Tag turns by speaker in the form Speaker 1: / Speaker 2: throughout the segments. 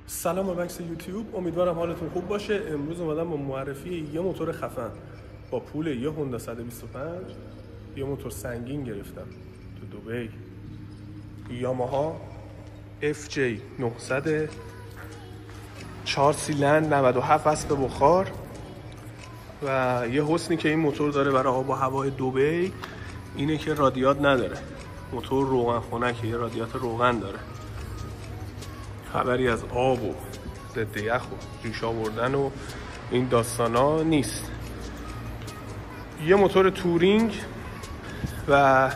Speaker 1: سلام مکس یوتیوب، امیدوارم حالتون خوب باشه. امروز اومدم با معرفی یه موتور خفن با پول یه هوندا 125 یه موتور سنگین گرفتم تو دبی، یاماها FJ 900 4 سیلندر 97 اسب بخار. و یه حسنی که این موتور داره برای آب و هوای دبی اینه که رادیات نداره. موتور روغن خنکه، یه رادیات روغن داره. خبری از آب و ضد یخ و جوش آوردن و این داستانا نیست. یه موتور تورینگ و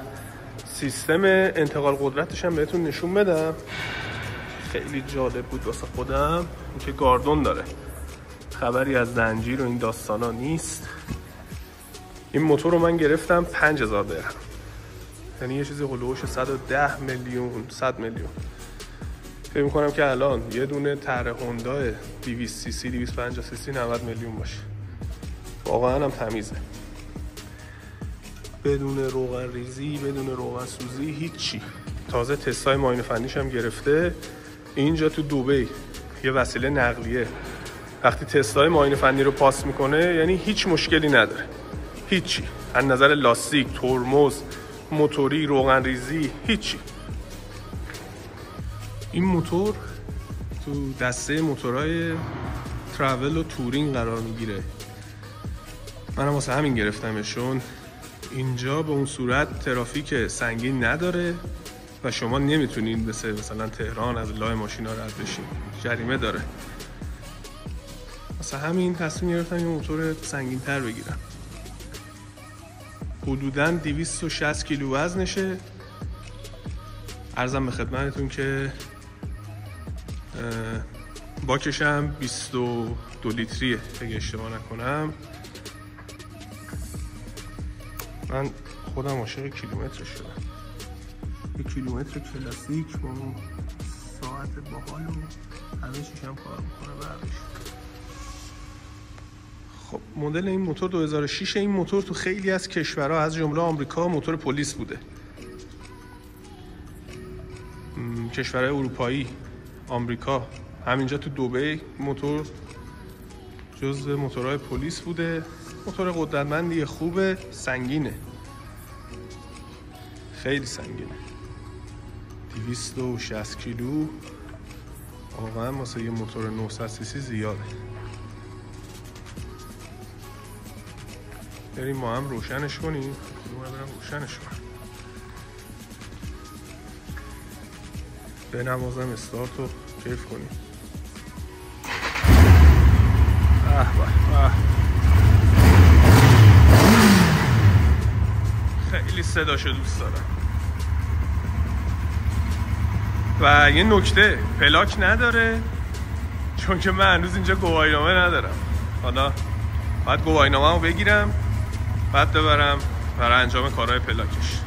Speaker 1: سیستم انتقال قدرتش هم بهتون نشون بدم. خیلی جالب بود واسه خودم اینکه گاردون داره. خبری از زنجیر و این داستانا نیست. این موتور رو من گرفتم 5000 درهم، یعنی یه چیزی هلوش 110 میلیون 100 میلیون. فکر می‌کنم که الان یه دونه طرح هوندا 200 سی سی 250 سی سی 90 میلیون باشه. واقعا هم تمیزه، بدون روغن ریزی، بدون روغن سوزی، هیچی. تازه تستای معاینه فنیش هم گرفته. اینجا تو دبی یه وسیله نقلیه، وقتی تستای معاینه فنی رو پاس میکنه یعنی هیچ مشکلی نداره، هیچی از نظر لاستیک، ترمز، موتوری، روغن ریزی، هیچی. این موتور تو دسته موتورهای ترافل و تورینگ قرار میگیره. منم واسه همین گرفتمشون. اینجا به اون صورت ترافیک سنگین نداره و شما نمیتونین مثلا تهران از لای ماشینا رد بشین، جریمه داره. واسه همین تصمیم گرفتم یه موتور سنگین تر بگیرم. حدوداً 260 کیلو وزنشه. عرضم به خدمتتون که باکش هم 22 لیتریه اگه اشتباه نکنم. من خودم عاشق کیلومتر شدم. یه کیلومتر کلاسیک با اون ساعت باحال و همه چیش هم کار میکنه بعدش. خب مدل این موتور 2006. این موتور تو خیلی از کشورها از جمله آمریکا موتور پلیس بوده. کشورهای اروپایی، آمریکا، همینجا تو دبی موتور جزو موتورهای پلیس بوده. موتور قدرتمندیه، خوبه، سنگینه، خیلی سنگینه. 260 کیلو واقعا واسه یه موتور 900 سی سی زیاده. بریم ما هم روشنش کنیم. برم روشنش کنم، بنوازم استارت رو کیف کنیم. خیلی صداشو دوست دارم. و یه نکته، پلاک نداره چون که من هنوز اینجا گواهینامه ندارم. حالا باید گواهینامه رو بگیرم بعد ببرم برای انجام کارهای پلاکش.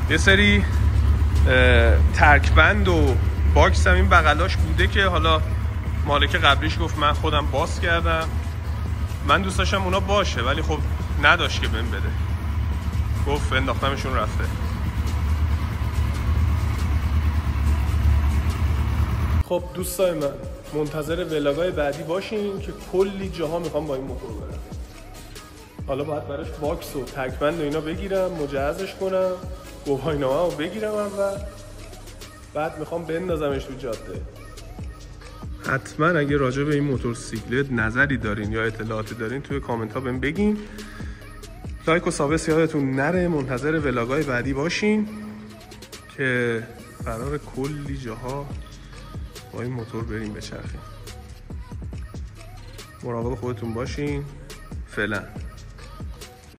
Speaker 1: یه سری ترکبند و باکس هم این بغلاش بوده که حالا مالک قبلیش گفت من خودم باز کردم. من دوست داشتم اونا باشه ولی خب نداشت که بهم بده، گفت انداختمشون رفته. خب دوستای من، منتظر ولاگای بعدی باشین که کلی جاها میخوام با این موتور برم. حالا باید براش باکس و تکبند و اینا بگیرم، مجهزش کنم، گواهینامه رو بگیرم اول، بعد میخوام بندازمش تو جاده. حتما اگه راجع به این موتورسیکلت نظری دارین یا اطلاعاتی دارین توی کامنت ها بهم بگین. لایک و سابس یادتون نره. منتظر ولاگای بعدی باشین که قرار کلی جاها با این موتور بریم بچرخیم. مراقب خودتون باشین. فعلا.